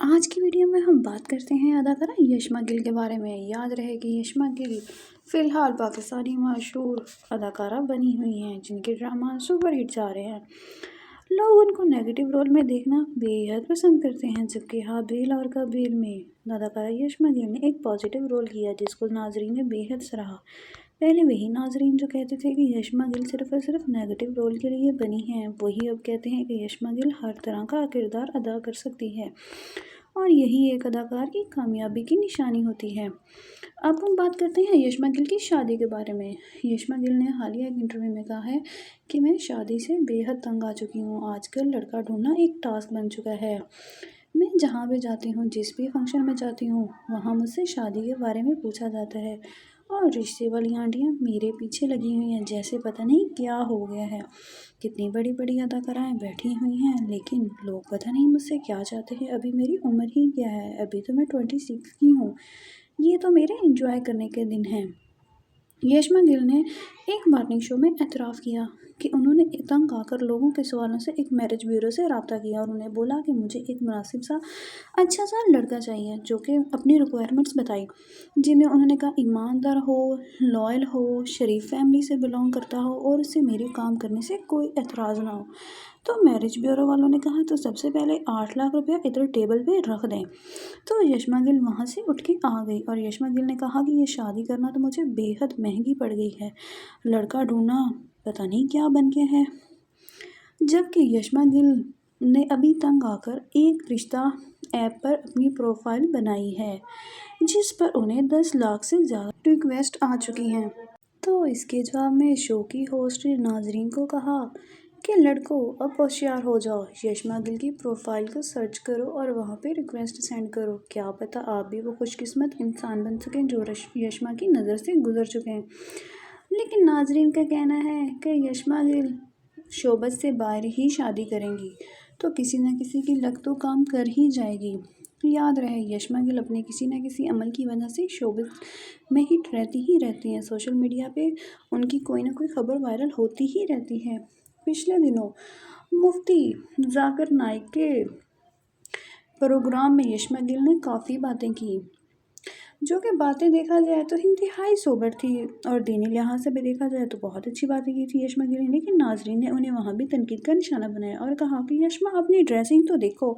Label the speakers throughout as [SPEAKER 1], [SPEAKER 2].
[SPEAKER 1] آج کی ویڈیو میں ہم بات کرتے ہیں اداکارہ یشما گل کے بارے میں۔ یاد رہے کہ یشما گل فی الحال پاکستانی مشہور اداکارہ بنی ہوئی ہیں جن کے ڈرامہ سپر ہٹ جا رہے ہیں۔ لوگ ان کو نیگیٹو رول میں دیکھنا بے حد پسند کرتے ہیں، جبکہ ہابیل اور قابیل میں اداکارہ یشما گل نے ایک پازیٹیو رول کیا جس کو ناظرین نے بے حد سراہا۔ پہلے وہی ناظرین جو کہتے تھے کہ یشما گل صرف اور صرف نیگیٹو رول کے لیے بنی ہیں، وہی اب کہتے ہیں کہ یشما گل ہر طرح کا کردار ادا کر سکتی ہے اور یہی ایک اداکار کی کامیابی کی نشانی ہوتی ہے۔ اب ہم بات کرتے ہیں یشما گل کی شادی کے بارے میں۔ یشما گل نے حالیہ ایک انٹرویو میں کہا ہے کہ میں شادی سے بے حد تنگ آ چکی ہوں۔ آج کل لڑکا ڈھونڈنا ایک ٹاسک بن چکا ہے۔ میں جہاں بھی جاتی ہوں، جس بھی فنکشن میں جاتی ہوں، وہاں مجھ سے شادی کے بارے میں پوچھا جاتا ہے اور رشتے والی آنٹیاں میرے پیچھے لگی ہوئی ہیں جیسے پتہ نہیں کیا ہو گیا ہے۔ کتنی بڑی بڑی اداکارائیں بیٹھی ہوئی ہیں لیکن لوگ پتہ نہیں مجھ سے کیا چاہتے ہیں۔ ابھی میری عمر ہی کیا ہے، ابھی تو میں 26 کی ہوں، یہ تو میرے انجوائے کرنے کے دن ہیں۔ یشما گل نے ایک مارننگ شو میں اعتراف کیا کہ انہوں نے تنگ آ کر لوگوں کے سوالوں سے ایک میرج بیورو سے رابطہ کیا اور انہیں بولا کہ مجھے ایک مناسب سا اچھا سا لڑکا چاہیے، جو کہ اپنی ریکوائرمنٹس بتائی، جن میں انہوں نے کہا ایماندار ہو، لائل ہو، شریف فیملی سے بلانگ کرتا ہو اور اس سے میرے کام کرنے سے کوئی اعتراض نہ ہو۔ تو میرج بیورو والوں نے کہا تو سب سے پہلے 8 لاکھ روپیہ ادھر ٹیبل پہ رکھ دیں۔ تو یشما گل وہاں سے اٹھ کے آ گئی اور یشما گل نے کہا کہ یہ شادی کرنا تو مجھے بے حد مہنگی پڑ گئی ہے، لڑکا ڈھونڈنا پتہ نہیں کیا بن کے ہے۔ جبکہ یشما گل نے ابھی تنگ آ کر ایک رشتہ ایپ پر اپنی پروفائل بنائی ہے جس پر انہیں 10 لاکھ سے زیادہ ریکویسٹ آ چکی ہیں۔ تو اس کے جواب میں شو کی ہوسٹ نے ناظرین کو کہا کہ لڑکوں اب ہوشیار ہو جاؤ، یشما گل کی پروفائل کو سرچ کرو اور وہاں پہ ریکویسٹ سینڈ کرو، کیا پتہ آپ بھی وہ خوش قسمت انسان بن سکیں جو یشما کی نظر سے گزر چکے ہیں۔ لیکن ناظرین کا کہنا ہے کہ یشما گل شوبز سے باہر ہی شادی کریں گی تو کسی نہ کسی کی لک تو کام کر ہی جائے گی۔ یاد رہے یشما گل اپنے کسی نہ کسی عمل کی وجہ سے شوبز میں ہٹ رہتی ہیں، سوشل میڈیا پہ ان کی کوئی نہ کوئی خبر وائرل ہوتی ہی رہتی ہے۔ پچھلے دنوں مفتی ذاکر نائک کے پروگرام میں یشما گل نے کافی باتیں کی، جو کہ باتیں دیکھا جائے تو انتہائی سوبر تھی اور دینی لحاظ سے بھی دیکھا جائے تو بہت اچھی باتیں کی تھی یشما گل نے، لیکن ناظرین نے انہیں وہاں بھی تنقید کا نشانہ بنایا اور کہا کہ یشما اپنی ڈریسنگ تو دیکھو،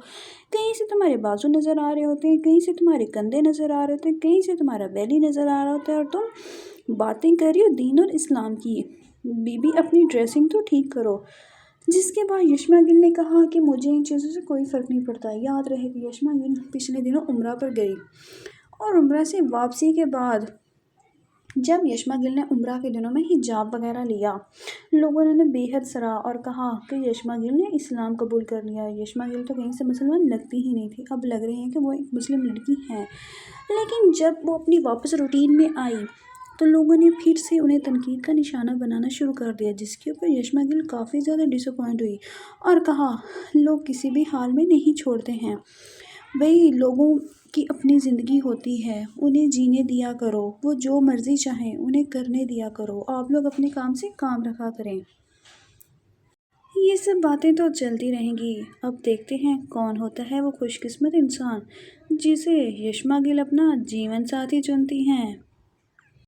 [SPEAKER 1] کہیں سے تمہارے بازو نظر آ رہے ہوتے ہیں، کہیں سے تمہارے کندھے نظر آ رہے ہوتے ہیں، کہیں سے تمہارا بیلی نظر آ رہا ہوتا ہے اور تم باتیں کر رہی ہو دین اور اسلام کی۔ بی بی اپنی ڈریسنگ تو ٹھیک کرو۔ جس کے بعد یشما گل نے کہا کہ مجھے ان چیزوں سے کوئی فرق نہیں پڑتا۔ یاد رہے کہ یشما گل پچھلے دنوں عمرہ پر گئی اور عمرہ سے واپسی کے بعد جب یشما گل نے عمرہ کے دنوں میں حجاب وغیرہ لیا، لوگوں نے انہیں بے حد سراہا اور کہا کہ یشما گل نے اسلام قبول کر لیا۔ یشما گل تو کہیں سے مسلمان لگتی ہی نہیں تھی، اب لگ رہی ہیں کہ وہ ایک مسلم لڑکی ہیں۔ لیکن جب وہ اپنی واپس روٹین میں آئی تو لوگوں نے پھر سے انہیں تنقید کا نشانہ بنانا شروع کر دیا، جس کے اوپر یشما گل کافی زیادہ ڈس اپوائنٹ ہوئی اور کہا لوگ کسی بھی حال میں نہیں چھوڑتے ہیں، بھئی لوگوں کی اپنی زندگی ہوتی ہے، انہیں جینے دیا کرو، وہ جو مرضی چاہیں انہیں کرنے دیا کرو، آپ لوگ اپنے کام سے کام رکھا کریں۔ یہ سب باتیں تو چلتی رہیں گی، اب دیکھتے ہیں کون ہوتا ہے وہ خوش قسمت انسان جسے یشما گل اپنا جیون ساتھی چنتی ہیں۔